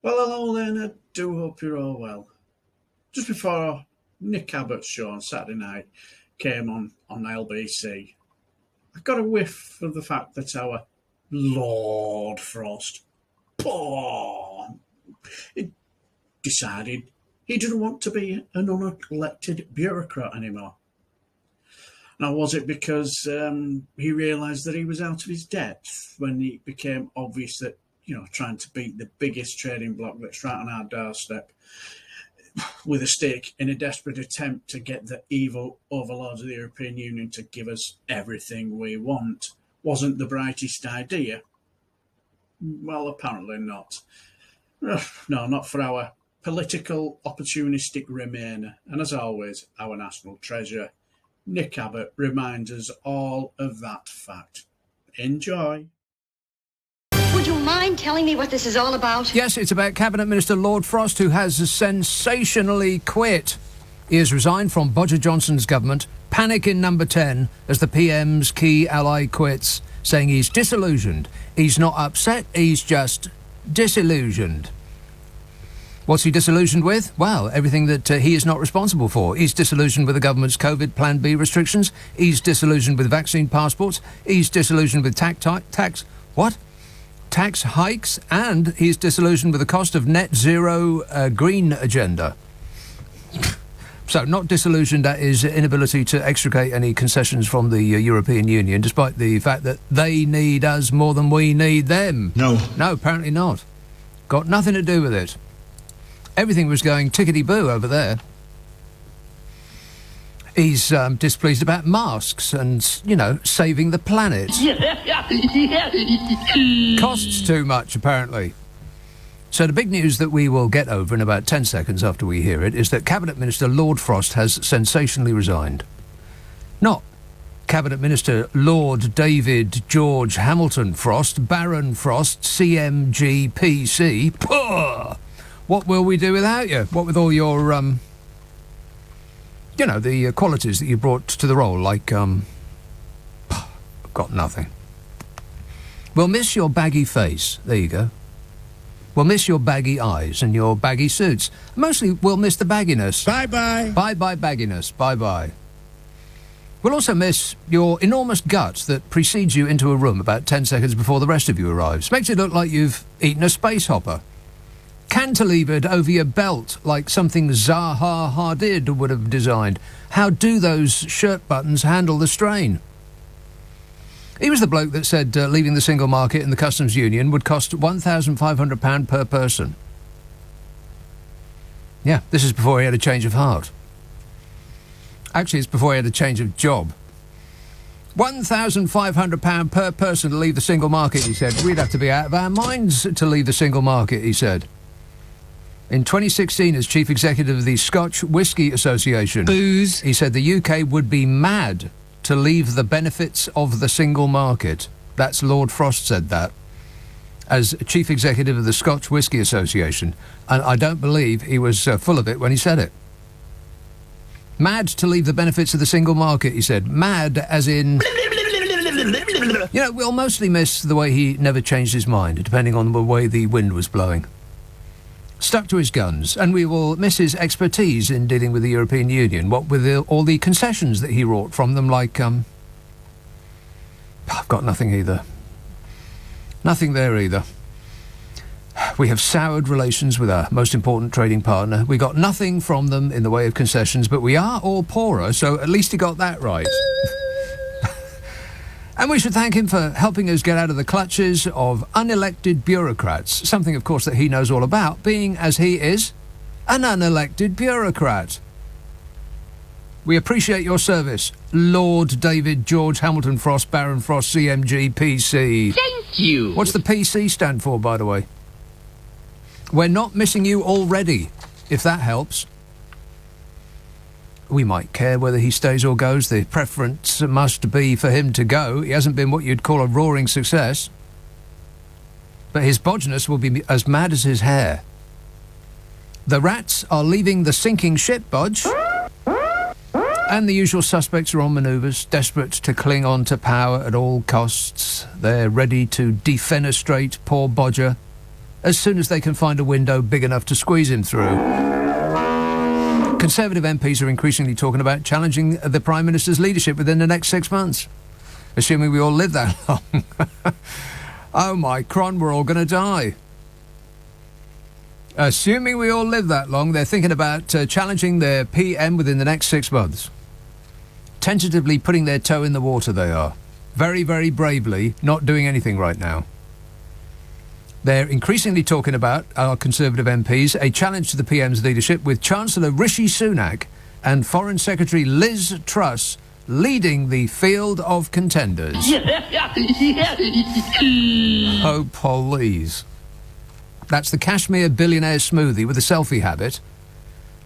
Well, hello then. I do hope you're all well. Just before Nick Abbott's show on Saturday night came on LBC, I got a whiff of the fact that our Lord Frost, poor, he decided he didn't want to be an unelected bureaucrat anymore. Now, was it because he realised that he was out of his depth when it became obvious that, trying to beat the biggest trading bloc that's right on our doorstep with a stick in a desperate attempt to get the evil overlords of the European Union to give us everything we want wasn't the brightest idea? Well, apparently not. No, not for our political opportunistic Remainer. And as always, our national treasure, Nick Abbott, reminds us all of that fact. Enjoy. Would you mind telling me what this is all about? Yes, it's about Cabinet Minister Lord Frost, who has sensationally quit. He has resigned from Bodger Johnson's government, panic in number 10, as the PM's key ally quits, saying he's disillusioned. He's not upset, he's just disillusioned. What's he disillusioned with? Well, everything that he is not responsible for. He's disillusioned with the government's COVID Plan B restrictions. He's disillusioned with vaccine passports. He's disillusioned with tax hikes, and he's disillusioned with the cost of net zero green agenda. So not disillusioned at his inability to extricate any concessions from the European Union, despite the fact that they need us more than we need them. No, apparently not. Got nothing to do with it. Everything was going tickety-boo over there. He's displeased about masks and, saving the planet. Costs too much, apparently. So the big news that we will get over in about 10 seconds after we hear it is that Cabinet Minister Lord Frost has sensationally resigned. Not Cabinet Minister Lord David George Hamilton Frost, Baron Frost, CMG, PC. Puh! What will we do without you? What with all your, the qualities that you brought to the role, like, I've got nothing. We'll miss your baggy face. There you go. We'll miss your baggy eyes and your baggy suits. Mostly, we'll miss the bagginess. Bye-bye. Bye-bye bagginess. Bye-bye. We'll also miss your enormous gut that precedes you into a room about 10 seconds before the rest of you arrives. Makes it look like you've eaten a space hopper. Cantilevered over your belt like something Zaha Hadid would have designed. How do those shirt buttons handle the strain? He was the bloke that said leaving the single market in the customs union would cost £1,500 per person. Yeah, this is before he had a change of heart. Actually, it's before he had a change of job. £1,500 per person to leave the single market, he said. We'd have to be out of our minds to leave the single market, he said. In 2016, as Chief Executive of the Scotch Whisky Association, booze, he said the UK would be mad to leave the benefits of the single market. That's Lord Frost said that, as Chief Executive of the Scotch Whisky Association. And I don't believe he was full of it when he said it. Mad to leave the benefits of the single market, he said. Mad as in... we'll mostly miss the way he never changed his mind, depending on the way the wind was blowing. Stuck to his guns, and we will miss his expertise in dealing with the European Union, what with all the concessions that he wrought from them, like, I've got nothing either. Nothing there either. We have soured relations with our most important trading partner. We got nothing from them in the way of concessions, but we are all poorer, so at least he got that right. And we should thank him for helping us get out of the clutches of unelected bureaucrats, something, of course, that he knows all about, being, as he is, an unelected bureaucrat. We appreciate your service, Lord David George Hamilton Frost, Baron Frost, CMG, PC. Thank you. What's the PC stand for, by the way? We're not missing you already, if that helps. We might care whether he stays or goes. The preference must be for him to go. He hasn't been what you'd call a roaring success. But his bodginess will be as mad as his hair. The rats are leaving the sinking ship, Bodge. And the usual suspects are on manoeuvres, desperate to cling on to power at all costs. They're ready to defenestrate poor Bodger as soon as they can find a window big enough to squeeze him through. Conservative MPs are increasingly talking about challenging the Prime Minister's leadership within the next 6 months, assuming we all live that long. Oh my cron, we're all going to die. Assuming we all live that long, they're thinking about challenging their PM within the next 6 months. Tentatively putting their toe in the water, they are. Very, very bravely not doing anything right now. They're increasingly talking about, our Conservative MPs, a challenge to the PM's leadership with Chancellor Rishi Sunak and Foreign Secretary Liz Truss leading the field of contenders. Oh, please. That's the Kashmir billionaire smoothie with a selfie habit,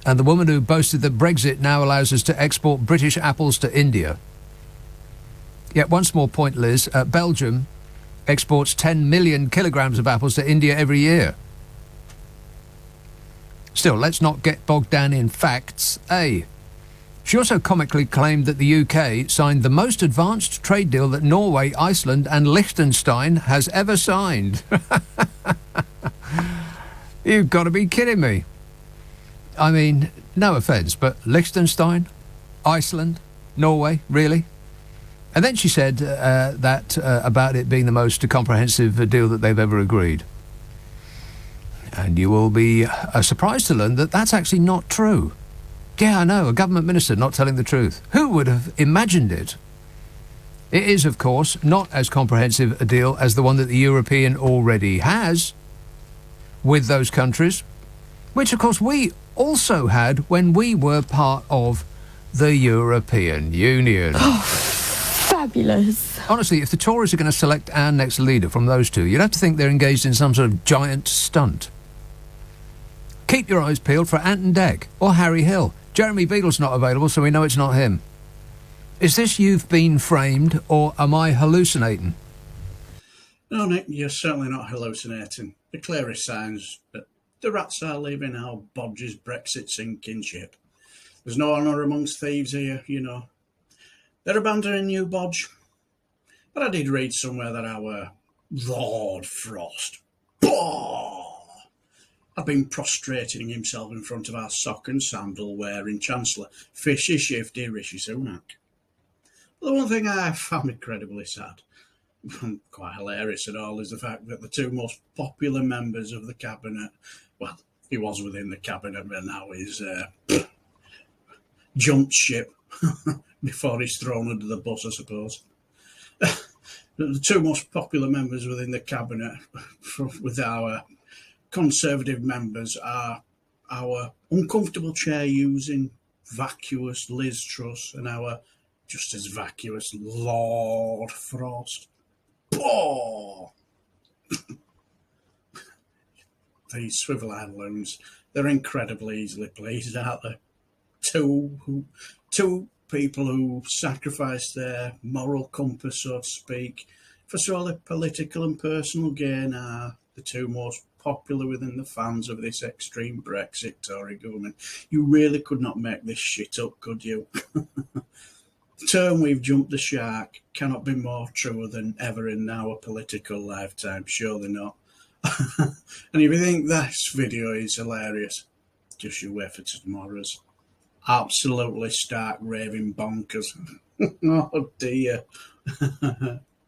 and the woman who boasted that Brexit now allows us to export British apples to India. Yet one small point, Liz, Belgium exports 10 million kilograms of apples to India every year. Still, let's not get bogged down in facts, eh? She also comically claimed that the UK signed the most advanced trade deal that Norway, Iceland and Liechtenstein has ever signed. You've got to be kidding me. I mean, no offence, but Liechtenstein, Iceland, Norway, really? And then she said that about it being the most comprehensive deal that they've ever agreed. And you will be surprised to learn that that's actually not true. Yeah, I know, a government minister not telling the truth. Who would have imagined it? It is, of course, not as comprehensive a deal as the one that the European already has with those countries, which, of course, we also had when we were part of the European Union. Fabulous. Honestly, if the Tories are going to select our next leader from those two, you'd have to think they're engaged in some sort of giant stunt. Keep your eyes peeled for Ant and Dec or Harry Hill. Jeremy Beadle's not available, so we know it's not him. Is this you've been framed, or am I hallucinating? No, Nick, you're certainly not hallucinating. The clearest signs that the rats are leaving our bodge's Brexit sinking ship. There's no honour amongst thieves here, you know. They're abandoning you, Bodge. But I did read somewhere that our Lord Frost had been prostrating himself in front of our sock and sandal wearing Chancellor Fishy Shifty Rishi Sunak. But the one thing I found incredibly sad, and quite hilarious at all, is the fact that the two most popular members of the cabinet, well, he was within the cabinet, but now he's jumped ship before he's thrown under the bus, I suppose. The two most popular members within the cabinet with our Conservative members are our uncomfortable chair using vacuous Liz Truss and our just as vacuous Lord Frost. Oh! These swivel-eyed loons, they're incredibly easily pleased, aren't they? Two people who sacrificed their moral compass, so to speak, for solely political and personal gain are the two most popular within the fans of this extreme Brexit Tory government. You really could not make this shit up, could you? The term "we've jumped the shark" cannot be more true than ever in our political lifetime, surely not. And if you think this video is hilarious, just you wait for tomorrow's. Absolutely stark raving bonkers. Oh dear.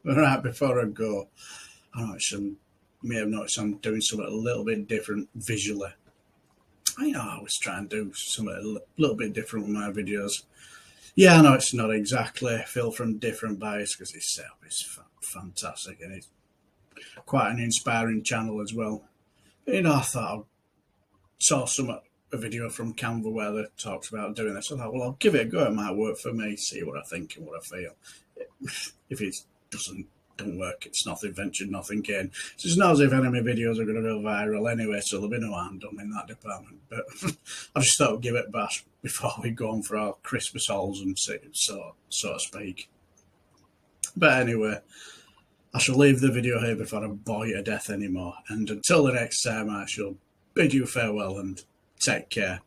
Right before I go, you may have noticed I'm doing something a little bit different visually. I always try and do something a little bit different with my videos. Yeah, I know it's not exactly Phil from Different Bias, because his setup is fantastic and it's quite an inspiring channel as well. But, I thought I saw a video from Canva where they talks about doing this. I thought, well, I'll give it a go. It might work for me, see what I think and what I feel. If it don't work, it's nothing ventured, nothing gained. So it's not as if any of my videos are going to go viral anyway, so there'll be no harm done in that department. But I just thought I'd give it a bash before we go on for our Christmas hauls and so to speak. But anyway, I shall leave the video here before I bore you to death anymore. And until the next time, I shall bid you farewell and take care.